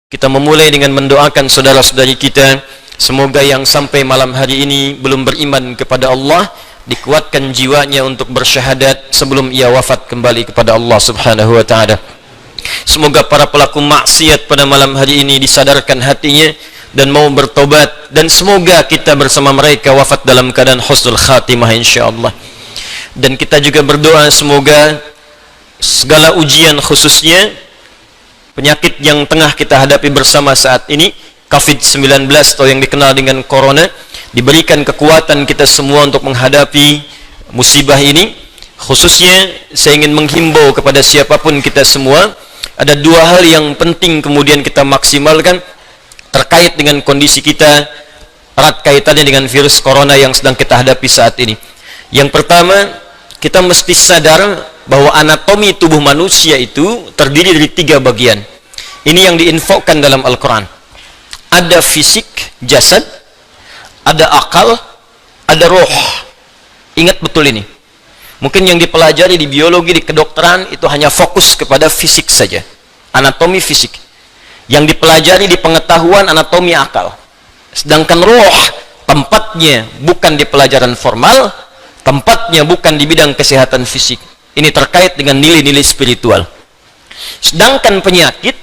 Kita memulai dengan mendoakan saudara-saudari kita, semoga yang sampai malam hari ini belum beriman kepada Allah, dikuatkan jiwanya untuk bersyahadat sebelum ia wafat kembali kepada Allah Subhanahu wa taala. Semoga para pelaku maksiat pada malam hari ini disadarkan hatinya dan mau bertobat, dan semoga kita bersama mereka wafat dalam keadaan husnul khatimah insyaallah. Dan kita juga berdoa semoga segala ujian, khususnya penyakit yang tengah kita hadapi bersama saat ini, COVID-19 atau yang dikenal dengan Corona, diberikan kekuatan kita semua untuk menghadapi musibah ini. Khususnya saya ingin menghimbau kepada siapapun kita semua, ada dua hal yang penting kemudian kita maksimalkan terkait dengan kondisi kita, erat kaitannya dengan virus Corona yang sedang kita hadapi saat ini. Yang pertama, kita mesti sadar bahwa anatomi tubuh manusia itu terdiri dari 3 bagian. Ini yang diinfokan dalam Al-Quran. Ada fisik, jasad, ada akal, ada roh. Ingat betul ini. Mungkin yang dipelajari di biologi, di kedokteran, itu hanya fokus kepada fisik saja. Anatomi fisik. Yang dipelajari di pengetahuan, anatomi akal. Sedangkan roh, tempatnya bukan di pelajaran formal, tempatnya bukan di bidang kesehatan fisik. Ini terkait dengan nilai-nilai spiritual. Sedangkan penyakit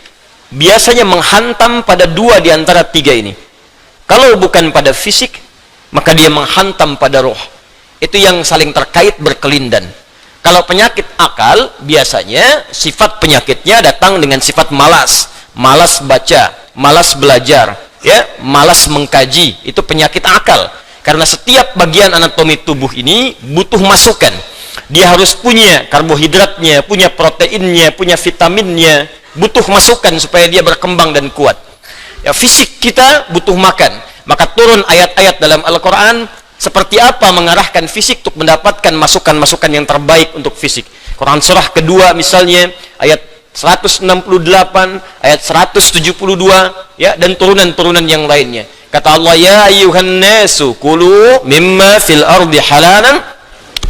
biasanya menghantam pada 2 di antara 3 ini. Kalau bukan pada fisik, maka dia menghantam pada roh. Itu yang saling terkait, berkelindan. Kalau penyakit akal, biasanya sifat penyakitnya datang dengan sifat malas. Malas baca, malas belajar, ya, malas mengkaji. Itu penyakit akal. Karena setiap bagian anatomi tubuh ini butuh masukan. Dia harus punya karbohidratnya, punya proteinnya, punya vitaminnya, butuh masukan supaya dia berkembang dan kuat. Ya, fisik kita butuh makan. Maka turun ayat-ayat dalam Al-Quran seperti apa mengarahkan fisik untuk mendapatkan masukan-masukan yang terbaik untuk fisik. Quran surah kedua misalnya ayat 168, ayat 172, ya, dan turunan-turunan yang lainnya. Kata Allah, ya ayyuhan nasu kulu mimma fil ardi halalan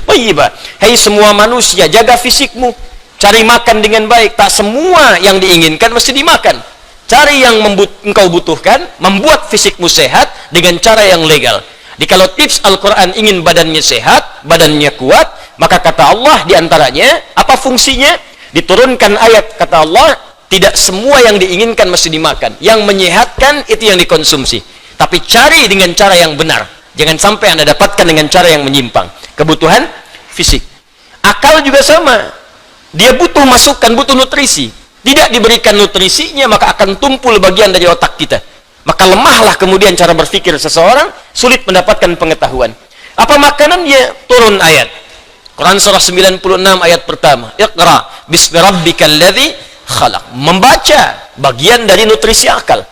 thayyiba. Hai semua manusia, jaga fisikmu, cari makan dengan baik. Tak semua yang diinginkan mesti dimakan. Cari yang engkau butuhkan, membuat fisikmu sehat dengan cara yang legal. Jadi kalau tips Al-Quran ingin badannya sehat, badannya kuat, maka kata Allah diantaranya, apa fungsinya? Diturunkan ayat, kata Allah, tidak semua yang diinginkan mesti dimakan. Yang menyehatkan itu yang dikonsumsi. Tapi cari dengan cara yang benar. Jangan sampai Anda dapatkan dengan cara yang menyimpang. Kebutuhan fisik. Akal juga sama. Dia butuh masukan, butuh nutrisi. Tidak diberikan nutrisinya, maka akan tumpul bagian dari otak kita. Maka lemahlah kemudian cara berpikir seseorang, sulit mendapatkan pengetahuan. Apa makanan? Dia turun ayat. Quran surah 96 ayat pertama. Iqra bismi rabbikal ladzi khalaq. Membaca bagian dari nutrisi akal.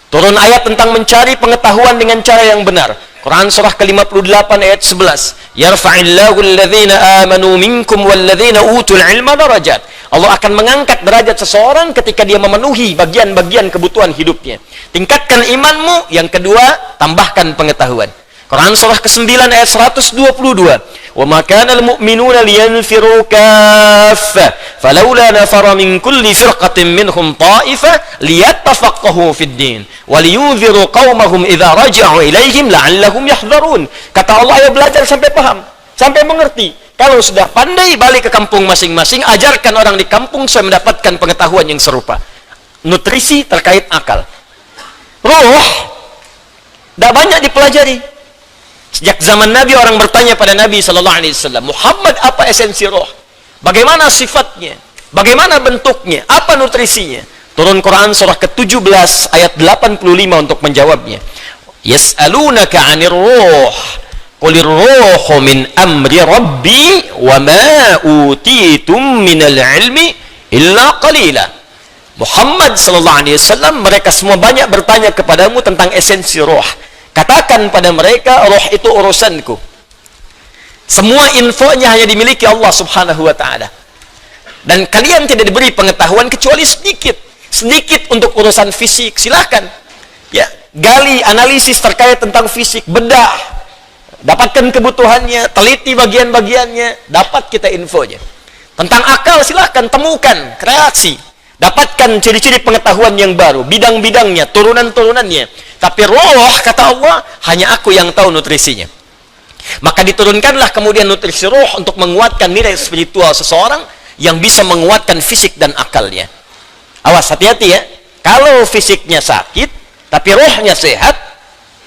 Turun ayat tentang mencari pengetahuan dengan cara yang benar. Quran surah ke-58 ayat 11. Yarfa'illahu alladhina amanu minkum walladhina utul ilma darajat. Allah akan mengangkat derajat seseorang ketika dia memenuhi bagian-bagian kebutuhan hidupnya. Tingkatkan imanmu. Yang kedua, tambahkan pengetahuan. Quran surah ke-9 ayat 122. Wa ma kana al-mu'minuna liyanfiru kaffah falawla nafara min kulli firqatin minhum ta'ifah liyattafaqahu fid din wa liyunziru qaumahum idza raja'u ilaihim la'allahum yahdharun. Kata Allah, ya belajar sampai paham, sampai mengerti. Kalau sudah pandai, balik ke kampung masing-masing, ajarkan orang di kampung supaya mendapatkan pengetahuan yang serupa. Nutrisi terkait akal. Roh tidak banyak dipelajari. Sejak zaman Nabi, orang bertanya pada Nabi SAW, Muhammad, apa esensi roh? Bagaimana sifatnya? Bagaimana bentuknya? Apa nutrisinya? Turun Quran surah ke-17 ayat 85 untuk menjawabnya. Yas'alunaka 'anir ruh. Qulir ruhu min amri rabbi wa ma utitum minal ilmi illa qalila. Muhammad SAW, mereka semua banyak bertanya kepadamu tentang esensi roh. Katakan pada mereka, roh itu urusanku. Semua infonya hanya dimiliki Allah Subhanahu wa ta'ala. Dan kalian tidak diberi pengetahuan kecuali sedikit. Sedikit untuk urusan fisik, silahkan. Ya, gali analisis terkait tentang fisik, bedah. Dapatkan kebutuhannya, teliti bagian-bagiannya, dapat kita infonya. Tentang akal silahkan temukan, kreasi. Dapatkan ciri-ciri pengetahuan yang baru, bidang-bidangnya, turunan-turunannya. Tapi roh, kata Allah, hanya aku yang tahu nutrisinya. Maka diturunkanlah kemudian nutrisi roh untuk menguatkan nilai spiritual seseorang yang bisa menguatkan fisik dan akalnya. Awas, hati-hati ya. Kalau fisiknya sakit, tapi rohnya sehat,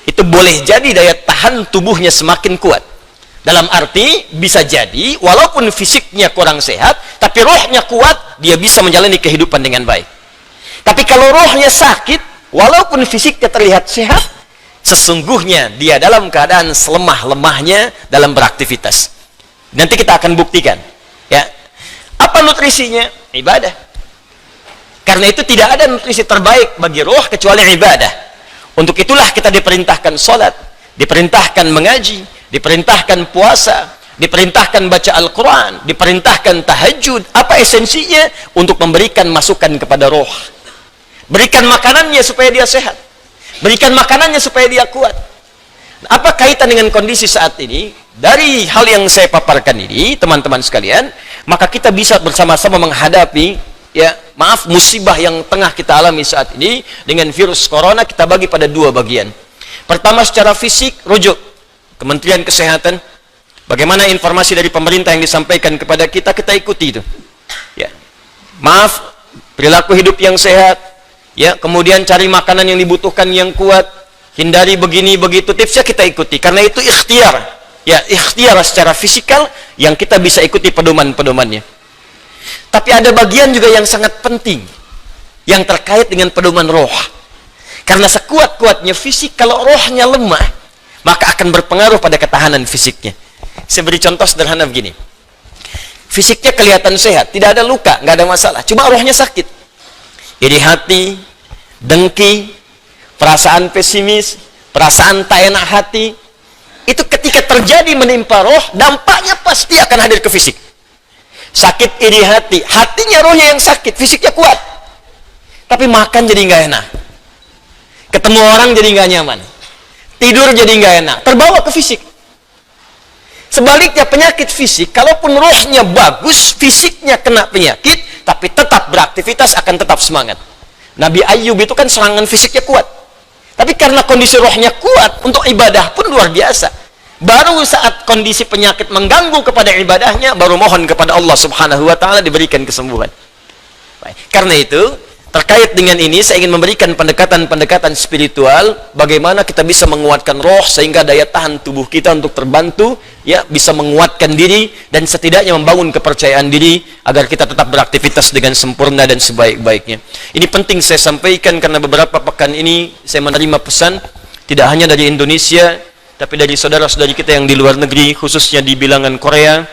itu boleh jadi daya tahan tubuhnya semakin kuat. Dalam arti, bisa jadi, walaupun fisiknya kurang sehat, tapi rohnya kuat, dia bisa menjalani kehidupan dengan baik. Tapi kalau rohnya sakit, walaupun fisiknya terlihat sehat, sesungguhnya dia dalam keadaan selemah-lemahnya dalam beraktivitas. Nanti kita akan buktikan. Ya, apa nutrisinya? Ibadah. Karena itu tidak ada nutrisi terbaik bagi roh kecuali ibadah. Untuk itulah kita diperintahkan sholat, diperintahkan mengaji, diperintahkan puasa, diperintahkan baca Al-Quran, diperintahkan tahajud. Apa esensinya? Untuk memberikan masukan kepada roh. Berikan makanannya supaya dia sehat. Berikan makanannya supaya dia kuat. Apa kaitan dengan kondisi saat ini? Dari hal yang saya paparkan ini, teman-teman sekalian, maka kita bisa bersama-sama menghadapi, ya, maaf, musibah yang tengah kita alami saat ini dengan virus corona. Kita bagi pada dua bagian. Pertama, secara fisik, rujuk Kementerian Kesehatan. Bagaimana informasi dari pemerintah yang disampaikan kepada kita, kita ikuti itu. Ya. Maaf, perilaku hidup yang sehat. Ya, kemudian cari makanan yang dibutuhkan yang kuat, hindari begini begitu, tipsnya kita ikuti karena itu ikhtiar. Ya, ikhtiar secara fisikal yang kita bisa ikuti pedoman-pedomannya. Tapi ada bagian juga yang sangat penting yang terkait dengan pedoman roh. Karena sekuat-kuatnya fisik, kalau rohnya lemah, maka akan berpengaruh pada ketahanan fisiknya. Saya beri contoh sederhana begini. Fisiknya kelihatan sehat, tidak ada luka, nggak ada masalah, cuma rohnya sakit. Jadi hati, dengki, perasaan pesimis, perasaan tak enak hati, itu ketika terjadi menimpa roh, dampaknya pasti akan hadir ke fisik. Sakit iri hati, hatinya rohnya yang sakit, fisiknya kuat. Tapi makan jadi nggak enak. Ketemu orang jadi nggak nyaman. Tidur jadi nggak enak, terbawa ke fisik. Sebaliknya penyakit fisik, kalaupun rohnya bagus, fisiknya kena penyakit, tapi tetap beraktivitas akan tetap semangat. Nabi Ayyub itu kan serangan fisiknya kuat. Tapi karena kondisi rohnya kuat, untuk ibadah pun luar biasa. Baru saat kondisi penyakit mengganggu kepada ibadahnya, baru mohon kepada Allah Subhanahu wa Ta'ala diberikan kesembuhan. Baik. Karena itu, terkait dengan ini, saya ingin memberikan pendekatan-pendekatan spiritual, bagaimana kita bisa menguatkan roh, sehingga daya tahan tubuh kita untuk terbantu, ya, bisa menguatkan diri, dan setidaknya membangun kepercayaan diri, agar kita tetap beraktivitas dengan sempurna dan sebaik-baiknya. Ini penting saya sampaikan, karena beberapa pekan ini, saya menerima pesan, tidak hanya dari Indonesia, tapi dari saudara-saudari kita yang di luar negeri, khususnya di bilangan Korea,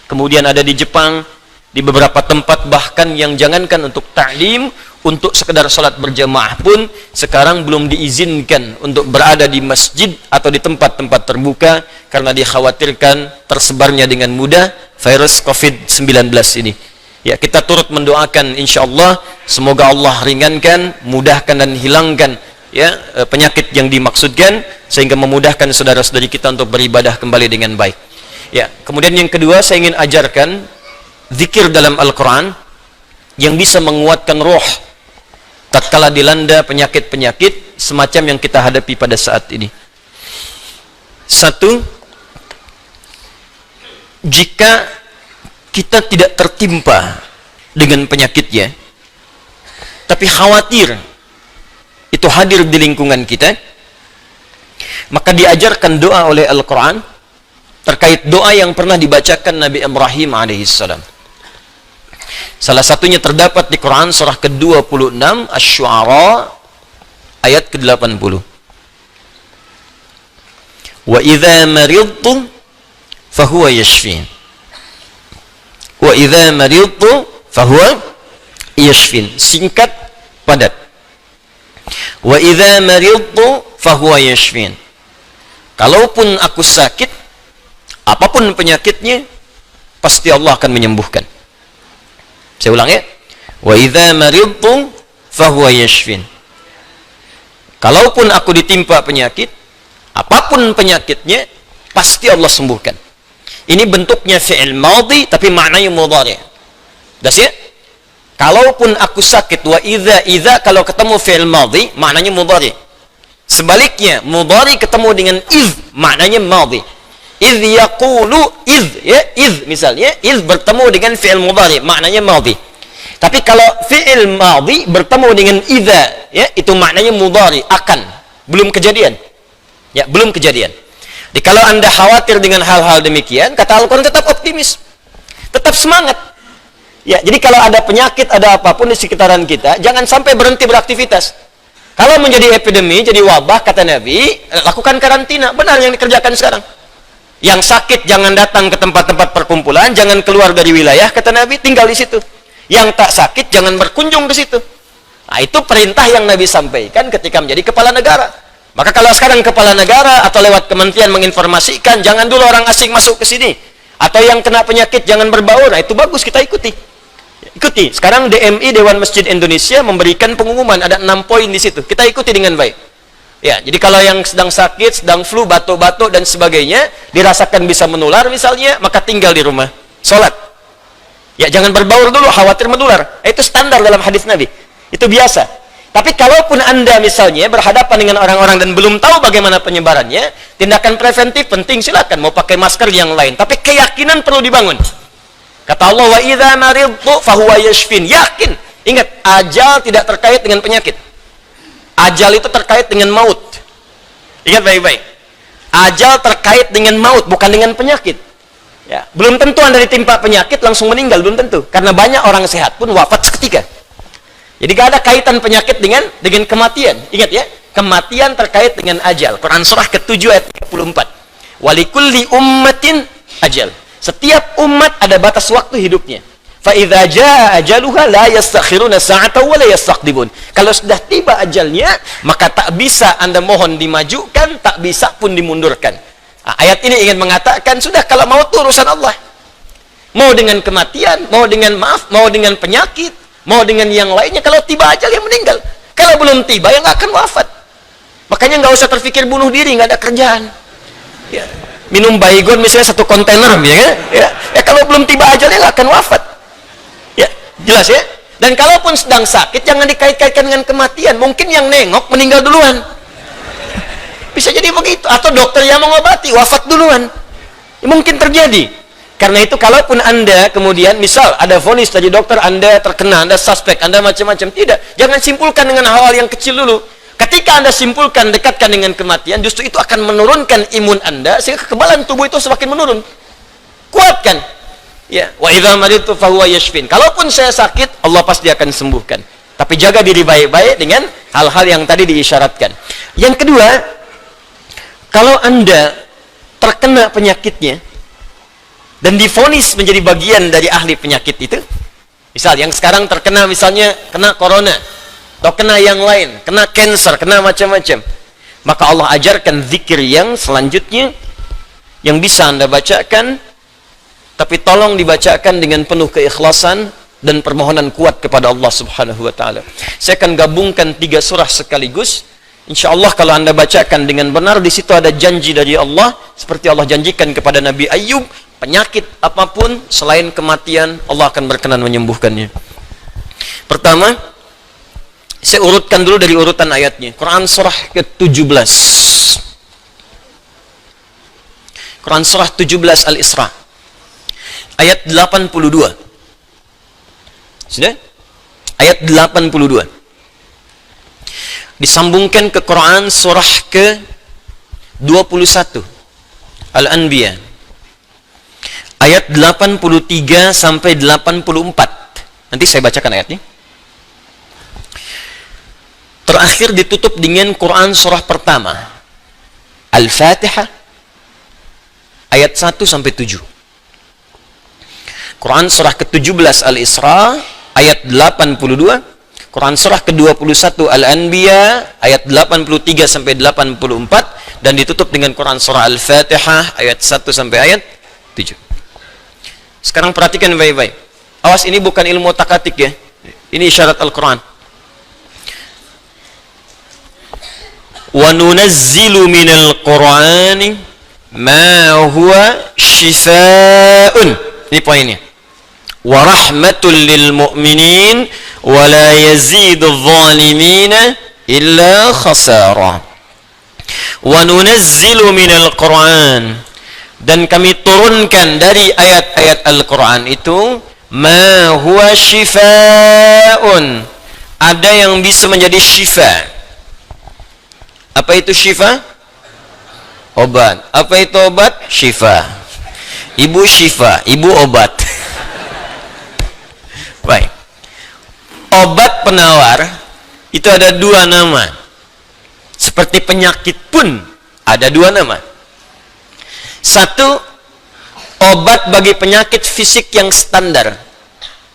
kemudian ada di Jepang, di beberapa tempat, bahkan yang jangankan untuk ta'lim, untuk sekedar sholat berjamaah pun sekarang belum diizinkan untuk berada di masjid atau di tempat-tempat terbuka karena dikhawatirkan tersebarnya dengan mudah virus COVID-19 ini. Ya, kita turut mendoakan insyaallah semoga Allah ringankan, mudahkan dan hilangkan, ya, penyakit yang dimaksudkan sehingga memudahkan saudara-saudari kita untuk beribadah kembali dengan baik. Ya, kemudian yang kedua saya ingin ajarkan zikir dalam Al-Quran yang bisa menguatkan roh tatkala dilanda penyakit-penyakit semacam yang kita hadapi pada saat ini. Satu, jika kita tidak tertimpa dengan penyakitnya, tapi khawatir itu hadir di lingkungan kita, maka diajarkan doa oleh Al-Quran terkait doa yang pernah dibacakan Nabi Ibrahim alaihissalam. Salah satunya terdapat di Quran surah ke-26 Asy-Syu'ara ayat ke-80. Wa idza maridtu fahuwa yashfin. Wa idza maridtu fahuwa yashfin. Singkat, padat. Wa idza maridtu fahuwa yashfin. Kalaupun aku sakit, apapun penyakitnya, pasti Allah akan menyembuhkan. Saya ulang ya. Wa idza maridtu fahuwa yashfin. Kalaupun aku ditimpa penyakit, apapun penyakitnya, pasti Allah sembuhkan. Ini bentuknya fi'il madhi tapi maknanya mudhari'. Das ya? Kalaupun aku sakit, wa idza kalau ketemu fi'il madhi maknanya mudhari. Sebaliknya mudhari ketemu dengan iz maknanya madhi. Iz yaqulu iz misalnya iz bertemu dengan fi'il mudhari maknanya madhi. Tapi kalau fi'il madhi bertemu dengan idza ya itu maknanya mudhari, akan, belum kejadian. Ya, belum kejadian. Jadi kalau Anda khawatir dengan hal-hal demikian, kata Al-Qur'an tetap optimis. Tetap semangat. Ya, jadi kalau ada penyakit, ada apapun di sekitaran kita, jangan sampai berhenti beraktivitas. Kalau menjadi epidemi, jadi wabah, kata Nabi, lakukan karantina. Benar yang dikerjakan sekarang. Yang sakit jangan datang ke tempat-tempat perkumpulan, jangan keluar dari wilayah, kata Nabi, tinggal di situ. Yang tak sakit jangan berkunjung ke situ. Nah, itu perintah yang Nabi sampaikan ketika menjadi kepala negara. Maka kalau sekarang kepala negara atau lewat kementerian menginformasikan, jangan dulu orang asing masuk ke sini. Atau yang kena penyakit jangan berbaur. Nah, itu bagus, kita ikuti. Ikuti. Sekarang DMI, Dewan Masjid Indonesia, memberikan pengumuman, ada 6 poin di situ. Kita ikuti dengan baik. Ya, jadi kalau yang sedang sakit, sedang flu, batuk-batuk dan sebagainya, dirasakan bisa menular misalnya, maka tinggal di rumah. Sholat. Ya, jangan berbaur dulu, khawatir menular. Itu standar dalam hadis Nabi. Itu biasa. Tapi kalaupun Anda misalnya berhadapan dengan orang-orang dan belum tahu bagaimana penyebarannya, tindakan preventif penting, silakan mau pakai masker yang lain. Tapi keyakinan perlu dibangun. Kata Allah, wa idza maridtu fahuwa yashfin. Yakin. Ingat, ajal tidak terkait dengan penyakit. Ajal itu terkait dengan maut. Ingat baik-baik. Ajal terkait dengan maut, bukan dengan penyakit. Ya, belum tentu Anda ditimpa penyakit langsung meninggal, belum tentu. Karena banyak orang sehat pun wafat seketika. Jadi gak ada kaitan penyakit dengan kematian. Ingat ya, kematian terkait dengan ajal. Quran surah ke-7 ayat 34. Walikulli ummatin ajal. Setiap umat ada batas waktu hidupnya. Fa idza jaa ajaluha la yastakhiruna sa'atan wa la yastaqdimun. Kalau sudah tiba ajalnya, maka tak bisa Anda mohon dimajukan, tak bisa pun dimundurkan. Nah, ayat ini ingin mengatakan, sudah kalau mau itu urusan Allah. Mau dengan kematian, mau dengan maaf, mau dengan penyakit, mau dengan yang lainnya, kalau tiba ajal yang meninggal. Kalau belum tiba, yang akan wafat. Makanya nggak usah terpikir bunuh diri, nggak ada kerjaan. Ya. Minum baygon misalnya 1 kontainer, ya. Kalau belum tiba ajalnya nggak akan wafat. Ya, jelas ya. Dan kalaupun sedang sakit, jangan dikait-kaitkan dengan kematian. Mungkin yang nengok meninggal duluan. Bisa jadi begitu. Atau dokter yang mengobati wafat duluan. Mungkin terjadi. Karena itu kalaupun Anda kemudian misal ada vonis dari dokter, Anda terkena, Anda suspek, Anda macam-macam, tidak, jangan simpulkan dengan hal-hal yang kecil dulu. Ketika Anda simpulkan, dekatkan dengan kematian, justru itu akan menurunkan imun Anda sehingga kekebalan tubuh itu semakin menurun. Kuatkan. Ya, wa idza maridtu fahuwa yashfin. Kalaupun saya sakit, Allah pasti akan sembuhkan. Tapi jaga diri baik-baik dengan hal-hal yang tadi diisyaratkan. Yang kedua, kalau Anda terkena penyakitnya dan divonis menjadi bagian dari ahli penyakit itu, misal yang sekarang terkena misalnya kena corona atau kena yang lain, kena cancer, kena macam-macam, maka Allah ajarkan zikir yang selanjutnya yang bisa Anda bacakan, tapi tolong dibacakan dengan penuh keikhlasan dan permohonan kuat kepada Allah Subhanahu wa taala. Saya akan gabungkan 3 surah sekaligus. Insyaallah kalau Anda bacakan dengan benar, di situ ada janji dari Allah seperti Allah janjikan kepada Nabi Ayub, penyakit apapun selain kematian Allah akan berkenan menyembuhkannya. Pertama, saya urutkan dulu dari urutan ayatnya. Quran surah ke-17. Quran surah 17 Al-Isra. Ayat 82. Sudah? Ayat 82. Disambungkan ke Quran surah ke-21 Al-Anbiya. Ayat 83 sampai 84. Nanti saya bacakan ayatnya. Terakhir ditutup dengan Quran surah pertama Al-Fatihah ayat 1 sampai 7. Quran surah ke-17 Al-Isra ayat 82. Quran surah ke-21 Al-Anbiya ayat 83 sampai 84 dan ditutup dengan Quran surah Al-Fatihah ayat 1 sampai ayat 7. Sekarang perhatikan baik-baik. Awas, ini bukan ilmu takatik ya. Ini isyarat Al-Quran. Wa nunazzilu minal Qur'ani ma huwa shifaa'un. Ini poinnya. wa rahmatul lil mu'minin wa la yazidul zalimina illa khasara. Wa nunazzilu minal Qur'an, dan kami turunkan dari ayat-ayat Al-Qur'an itu ma huwa shifaa'un, ada yang bisa menjadi syifa. Apa itu syifa? Obat. Apa itu obat? Syifa. Ibu syifa, ibu obat. Baik. Obat penawar itu ada dua nama. Seperti penyakit pun ada dua nama. Satu, obat bagi penyakit fisik yang standar,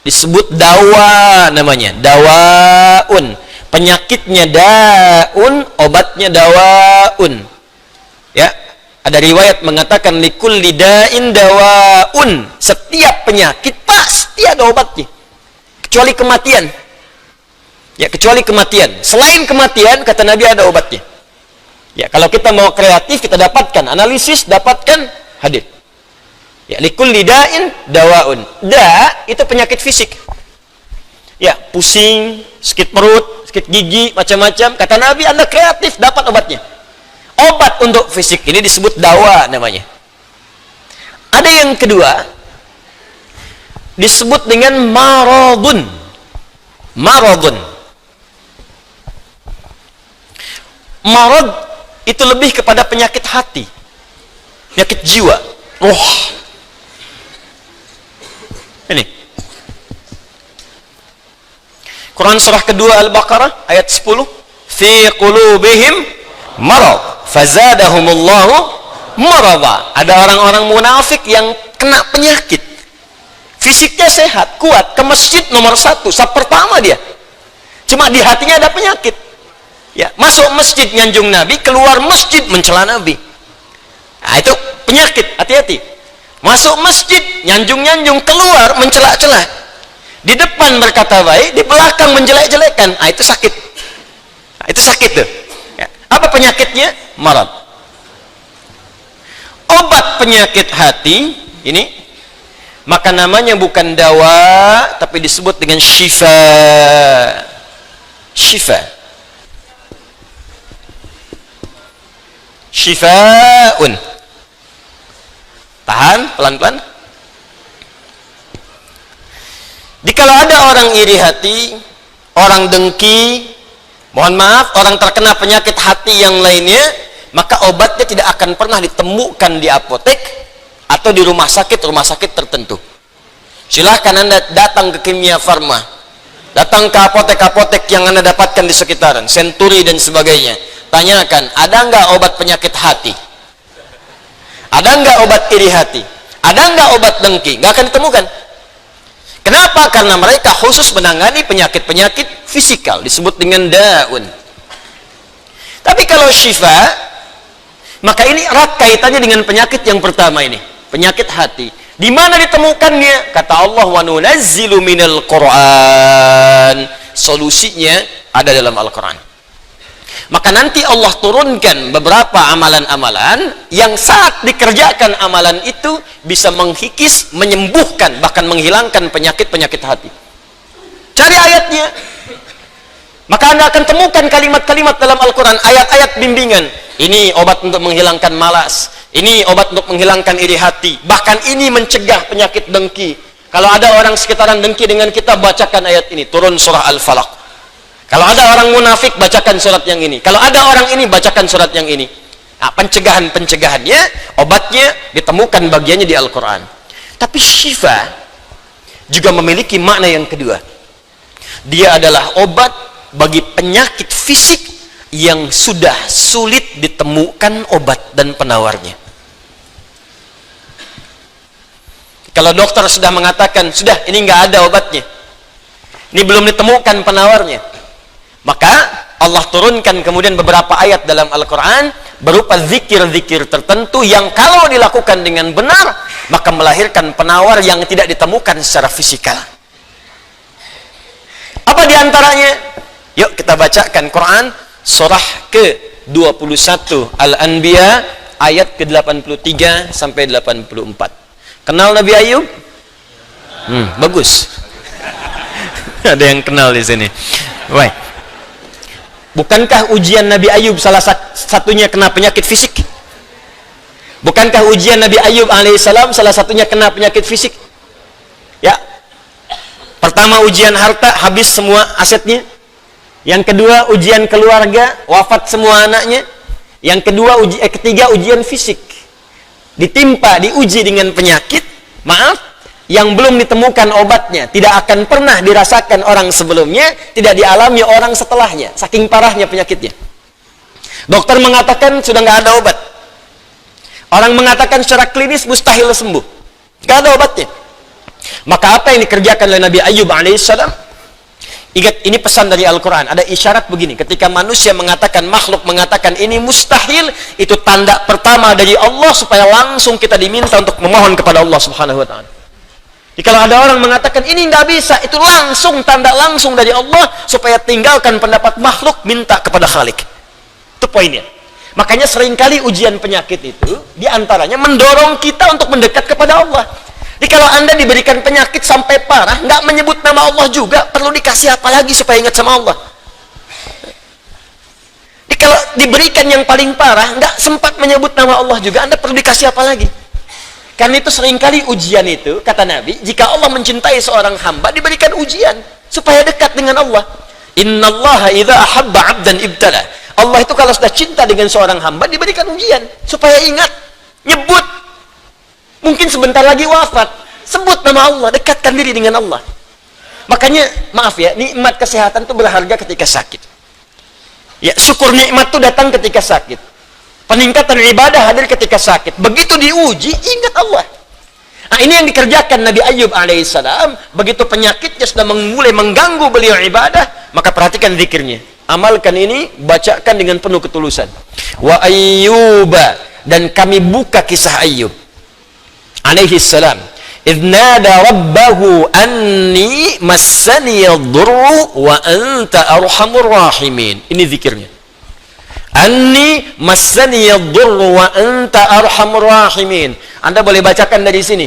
disebut dawa namanya, dawaun. Penyakitnya daun, obatnya dawaun. Ya, ada riwayat mengatakan likulli da'in dawaun. Setiap penyakit pasti ada obatnya, kecuali kematian. Ya, kecuali kematian. Selain kematian, kata Nabi, ada obatnya. Ya, kalau kita mau kreatif, kita dapatkan analisis, dapatkan hadis. Ya, likulli da'in dawaun. Da itu penyakit fisik. Ya, pusing, sakit perut, sakit gigi, macam-macam. Kata Nabi, Anda kreatif, dapat obatnya. Obat untuk fisik ini disebut dawa namanya. Ada yang kedua, disebut dengan maradun. Maradun. Marad itu lebih kepada penyakit hati, penyakit jiwa, roh. Ini Quran surah kedua Al-Baqarah ayat 10, fi qulubihim marad fazadahumullahu marada. Ada orang-orang munafik yang kena penyakit, fisiknya sehat, kuat, ke masjid nomor 1, saf pertama dia, cuma di hatinya ada penyakit. Ya, masuk masjid nyanjung Nabi, keluar masjid mencela Nabi. Nah, itu penyakit, hati-hati. Masuk masjid nyanjung-nyanjung, keluar mencela-cela. Di depan berkata baik, di belakang menjelek-jelekan. Ah, itu sakit. Nah, itu sakit tuh. Ya. Apa penyakitnya? Marad. Obat penyakit hati ini, maka namanya bukan dawa, tapi disebut dengan syifa. Syifa. Syifa'un. Tahan, pelan-pelan. Jikalau ada orang iri hati, orang dengki, mohon maaf, orang terkena penyakit hati yang lainnya, maka obatnya tidak akan pernah ditemukan di apotek atau di rumah sakit tertentu. Silahkan Anda datang ke Kimia Farma, datang ke apotek-apotek yang Anda dapatkan di sekitaran, Century dan sebagainya. Tanyakan, ada nggak obat penyakit hati? Ada nggak obat iri hati? Ada nggak obat dengki? Nggak akan ditemukan. Kenapa? Karena mereka khusus menangani penyakit-penyakit fisikal, disebut dengan daun. Tapi kalau syifa, maka ini erat kaitannya dengan penyakit yang pertama ini, penyakit hati. Di mana ditemukannya? Kata Allah, wa nunazzilu minal Qur'an. Solusinya ada dalam Al-Quran. Maka nanti Allah turunkan beberapa amalan-amalan yang saat dikerjakan amalan itu bisa menghikis, menyembuhkan, bahkan menghilangkan penyakit-penyakit hati. Cari ayatnya. Maka Anda akan temukan kalimat-kalimat dalam Al-Quran, ayat-ayat bimbingan. Ini obat untuk menghilangkan malas, ini obat untuk menghilangkan iri hati, bahkan ini mencegah penyakit dengki. Kalau ada orang sekitaran dengki dengan kita, bacakan ayat ini, turun surah Al-Falaq. Kalau ada orang munafik, bacakan surat yang ini. Kalau ada orang ini, bacakan surat yang ini. Nah, pencegahan-pencegahannya, obatnya ditemukan bagiannya di Al-Quran. Tapi syifa juga memiliki makna yang kedua. Dia adalah obat bagi penyakit fisik yang sudah sulit ditemukan obat dan penawarnya. Kalau dokter sudah mengatakan, sudah ini nggak ada obatnya, ini belum ditemukan penawarnya, maka Allah turunkan kemudian beberapa ayat dalam Al-Quran berupa zikir-zikir tertentu yang kalau dilakukan dengan benar maka melahirkan penawar yang tidak ditemukan secara fisikal. Apa diantaranya? Yuk kita bacakan Quran surah ke-21 Al-Anbiya ayat ke-83 sampai 84. Kenal Nabi Ayub? Bagus. Ada yang kenal di sini. Baik. Bukankah ujian Nabi Ayub salah satunya kena penyakit fisik? Bukankah ujian Nabi Ayub alaihissalam salah satunya kena penyakit fisik? Ya. Pertama ujian harta, habis semua asetnya. Yang kedua ujian keluarga, wafat semua anaknya. Yang kedua ketiga ujian fisik. Ditimpa, diuji dengan penyakit, maaf, yang belum ditemukan obatnya, tidak akan pernah dirasakan orang sebelumnya, tidak dialami orang setelahnya, saking parahnya penyakitnya. Dokter mengatakan sudah nggak ada obat. Orang mengatakan secara klinis mustahil sembuh, nggak ada obatnya. Maka apa yang dikerjakan oleh Nabi Ayub alaihissalam? Ingat, ini pesan dari Al-Quran. Ada isyarat begini, ketika manusia mengatakan, makhluk mengatakan ini mustahil, itu tanda pertama dari Allah supaya langsung kita diminta untuk memohon kepada Allah subhanahu wa ta'ala. Jadi kalau ada orang mengatakan ini nggak bisa, itu langsung tanda langsung dari Allah supaya tinggalkan pendapat makhluk, minta kepada Khalik. Itu poinnya. Makanya seringkali ujian penyakit itu diantaranya mendorong kita untuk mendekat kepada Allah. Jadi kalau Anda diberikan penyakit sampai parah, nggak menyebut nama Allah juga, perlu dikasih apa lagi supaya ingat sama Allah? Jadi kalau diberikan yang paling parah, nggak sempat menyebut nama Allah juga, Anda perlu dikasih apa lagi? Karena itu seringkali ujian itu, kata Nabi, jika Allah mencintai seorang hamba, diberikan ujian supaya dekat dengan Allah. Innallaha idza ahabba 'abdan ibtala. Allah itu kalau sudah cinta dengan seorang hamba, diberikan ujian supaya ingat, nyebut. Mungkin sebentar lagi wafat, sebut nama Allah, dekatkan diri dengan Allah. Makanya, maaf ya, nikmat kesehatan itu berharga ketika sakit. Ya, syukur nikmat itu datang ketika sakit. Peningkatan ibadah hadir ketika sakit. Begitu diuji, ingat Allah. Nah, ini yang dikerjakan Nabi Ayub alaihissalam. Begitu penyakitnya sudah mulai mengganggu beliau ibadah, maka perhatikan zikirnya. Amalkan ini, bacakan dengan penuh ketulusan. Wa Ayyuba, dan kami buka kisah Ayub alaihissalam. Idnada rabbahu anni massani yadurru wa anta arhamur rahimin. Ini zikirnya. Anni massani yadurru wa anta arhamur rahimin. Anda boleh bacakan dari sini.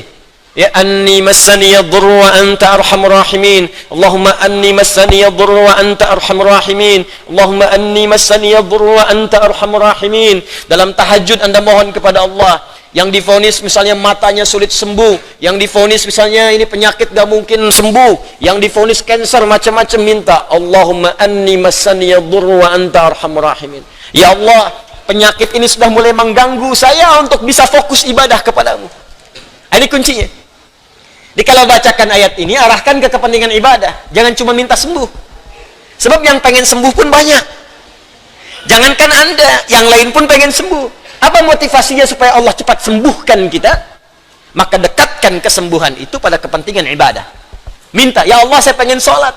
Ya, anni massani yadurru wa anta arhamur rahimin. Allahumma anni massani yadurru wa anta arhamur rahimin. Allahumma anni massani yadurru wa anta arhamur rahimin. Dalam tahajud Anda mohon kepada Allah. Yang divonis misalnya matanya sulit sembuh, yang divonis misalnya ini penyakit gak mungkin sembuh, yang divonis cancer macam-macam, minta Allahumma anni massani yadurru wa anta arhamur rahimin. Ya Allah, penyakit ini sudah mulai mengganggu saya untuk bisa fokus ibadah kepadamu. Ini kuncinya. Jadi kalau bacakan ayat ini, arahkan ke kepentingan ibadah, jangan cuma minta sembuh. Sebab yang pengen sembuh pun banyak. Jangankan Anda, yang lain pun pengen sembuh. Apa motivasinya supaya Allah cepat sembuhkan kita? Maka dekatkan kesembuhan itu pada kepentingan ibadah. Minta, ya Allah saya pengen sholat.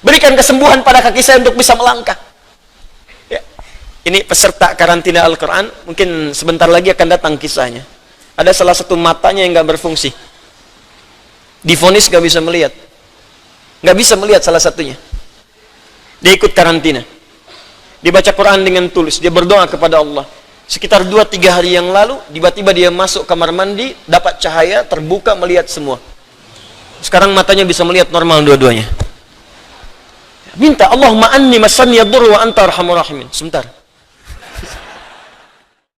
Berikan kesembuhan pada kaki saya untuk bisa melangkah. Ya. Ini peserta karantina Al-Quran, mungkin sebentar lagi akan datang kisahnya. Ada salah satu matanya yang nggak berfungsi. Divonis nggak bisa melihat. Nggak bisa melihat salah satunya. Dia ikut karantina. Dia baca Quran dengan tulus. Dia berdoa kepada Allah. Sekitar 2-3 hari yang lalu, tiba-tiba dia masuk kamar mandi, dapat cahaya, terbuka, melihat semua. Sekarang matanya bisa melihat normal dua-duanya. Minta, Allahumma anni massani yadurru wa anta arhamur rahimin. Sebentar.